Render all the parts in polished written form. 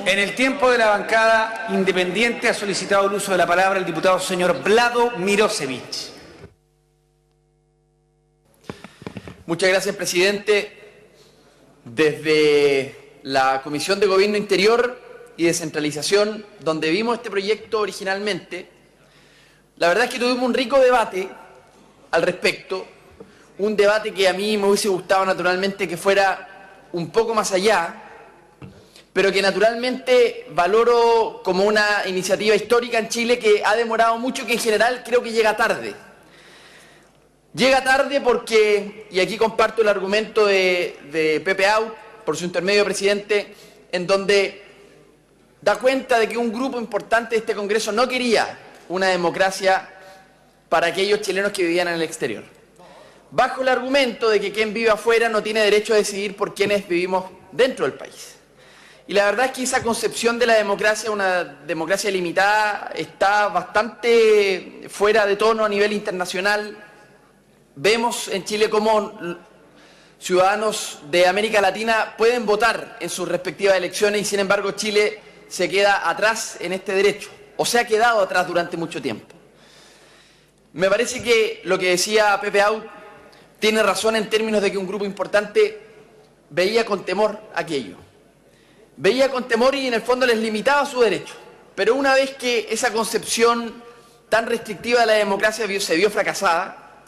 En el tiempo de la bancada independiente ha solicitado el uso de la palabra el diputado señor Vlado Mirosevich. Muchas gracias, presidente. Desde la Comisión de Gobierno Interior y Descentralización, donde vimos este proyecto originalmente, la verdad es que tuvimos un rico debate al respecto, un debate que a mí me hubiese gustado naturalmente que fuera un poco más allá, pero que naturalmente valoro como una iniciativa histórica en Chile que ha demorado mucho y que en general creo que llega tarde. Llega tarde porque, y aquí comparto el argumento de Pepe Out, por su intermedio, presidente, en donde da cuenta de que un grupo importante de este Congreso no quería una democracia para aquellos chilenos que vivían en el exterior, bajo el argumento de que quien vive afuera no tiene derecho a decidir por quienes vivimos dentro del país. Y la verdad es que esa concepción de la democracia, una democracia limitada, está bastante fuera de tono a nivel internacional. Vemos en Chile cómo ciudadanos de América Latina pueden votar en sus respectivas elecciones y sin embargo Chile se queda atrás en este derecho, o se ha quedado atrás durante mucho tiempo. Me parece que lo que decía Pepe Out tiene razón en términos de que un grupo importante veía con temor aquello. Veía con temor y en el fondo les limitaba su derecho. Pero una vez que esa concepción tan restrictiva de la democracia se vio fracasada,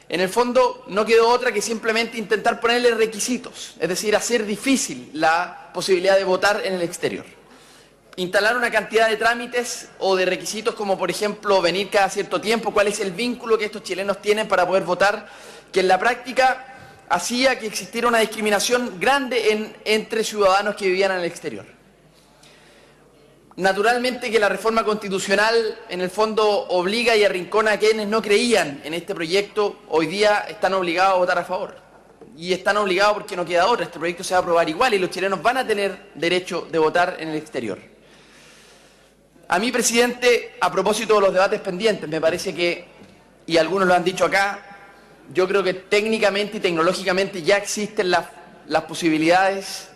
en el fondo no quedó otra que simplemente intentar ponerle requisitos, es decir, hacer difícil la posibilidad de votar en el exterior. Instalar una cantidad de trámites o de requisitos como, por ejemplo, venir cada cierto tiempo, cuál es el vínculo que estos chilenos tienen para poder votar, que en la práctica hacía que existiera una discriminación grande entre ciudadanos que vivían en el exterior. Naturalmente que la reforma constitucional en el fondo obliga y arrincona a quienes no creían en este proyecto, hoy día están obligados a votar a favor. Y están obligados porque no queda otra, este proyecto se va a aprobar igual y los chilenos van a tener derecho de votar en el exterior. A mí, presidente, a propósito de los debates pendientes, me parece que, y algunos lo han dicho acá, yo creo que técnicamente y tecnológicamente ya existen las posibilidades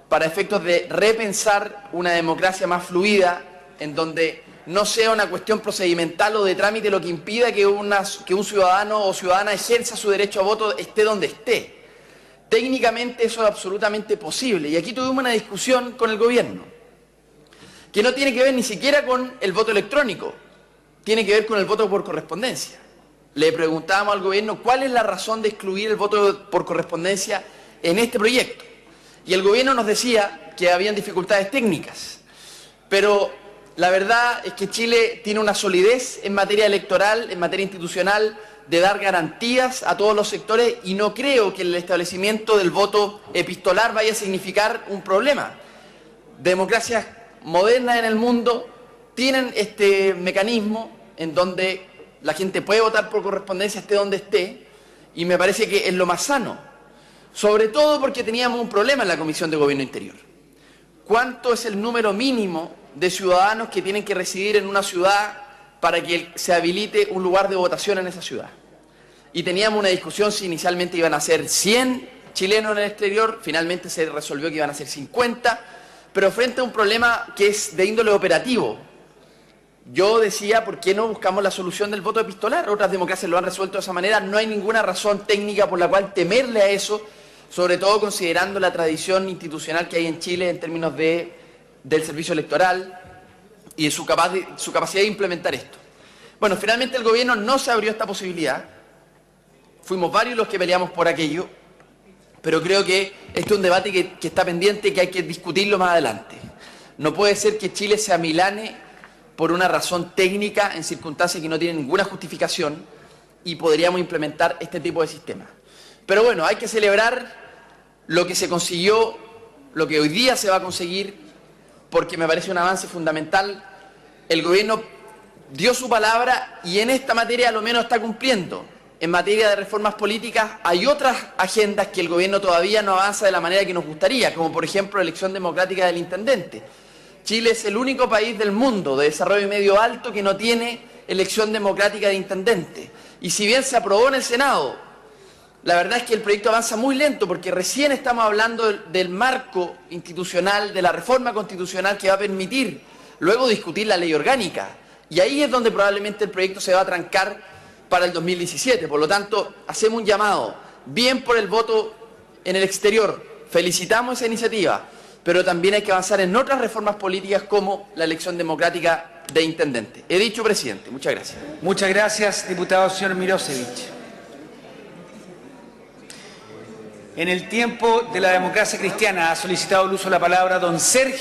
para efectos de repensar una democracia más fluida, en donde no sea una cuestión procedimental o de trámite lo que impida que un ciudadano o ciudadana ejerza su derecho a voto esté donde esté. Técnicamente eso es absolutamente posible. Y aquí tuvimos una discusión con el gobierno, que no tiene que ver ni siquiera con el voto electrónico, tiene que ver con el voto por correspondencia. Le preguntábamos al gobierno cuál es la razón de excluir el voto por correspondencia en este proyecto. Y el gobierno nos decía que habían dificultades técnicas, pero la verdad es que Chile tiene una solidez en materia electoral, en materia institucional, de dar garantías a todos los sectores y no creo que el establecimiento del voto epistolar vaya a significar un problema. Democracias modernas en el mundo tienen este mecanismo en donde la gente puede votar por correspondencia esté donde esté y me parece que es lo más sano. Sobre todo porque teníamos un problema en la Comisión de Gobierno Interior. ¿Cuánto es el número mínimo de ciudadanos que tienen que residir en una ciudad para que se habilite un lugar de votación en esa ciudad? Y teníamos una discusión si inicialmente iban a ser 100 chilenos en el exterior, finalmente se resolvió que iban a ser 50, pero frente a un problema que es de índole operativo. Yo decía, ¿por qué no buscamos la solución del voto epistolar? Otras democracias lo han resuelto de esa manera, no hay ninguna razón técnica por la cual temerle a eso, sobre todo considerando la tradición institucional que hay en Chile en términos del servicio electoral y de su capacidad de implementar esto. Bueno, finalmente el gobierno no se abrió esta posibilidad, fuimos varios los que peleamos por aquello, pero creo que este es un debate que está pendiente y que hay que discutirlo más adelante. No puede ser que Chile se amilane por una razón técnica en circunstancias que no tienen ninguna justificación y podríamos implementar este tipo de sistemas. Pero bueno, hay que celebrar lo que se consiguió, lo que hoy día se va a conseguir, porque me parece un avance fundamental. El gobierno dio su palabra y en esta materia a lo menos está cumpliendo. En materia de reformas políticas hay otras agendas que el gobierno todavía no avanza de la manera que nos gustaría, como por ejemplo la elección democrática del intendente. Chile es el único país del mundo de desarrollo medio alto que no tiene elección democrática de intendente. Y si bien se aprobó en el Senado la verdad es que el proyecto avanza muy lento porque recién estamos hablando del marco institucional, de la reforma constitucional que va a permitir luego discutir la ley orgánica. Y ahí es donde probablemente el proyecto se va a trancar para el 2017. Por lo tanto, hacemos un llamado, bien por el voto en el exterior, felicitamos esa iniciativa, pero también hay que avanzar en otras reformas políticas como la elección democrática de intendente. He dicho, presidente. Muchas gracias. Muchas gracias, diputado señor Mirosevich. En el tiempo de la democracia cristiana ha solicitado el uso de la palabra don Sergio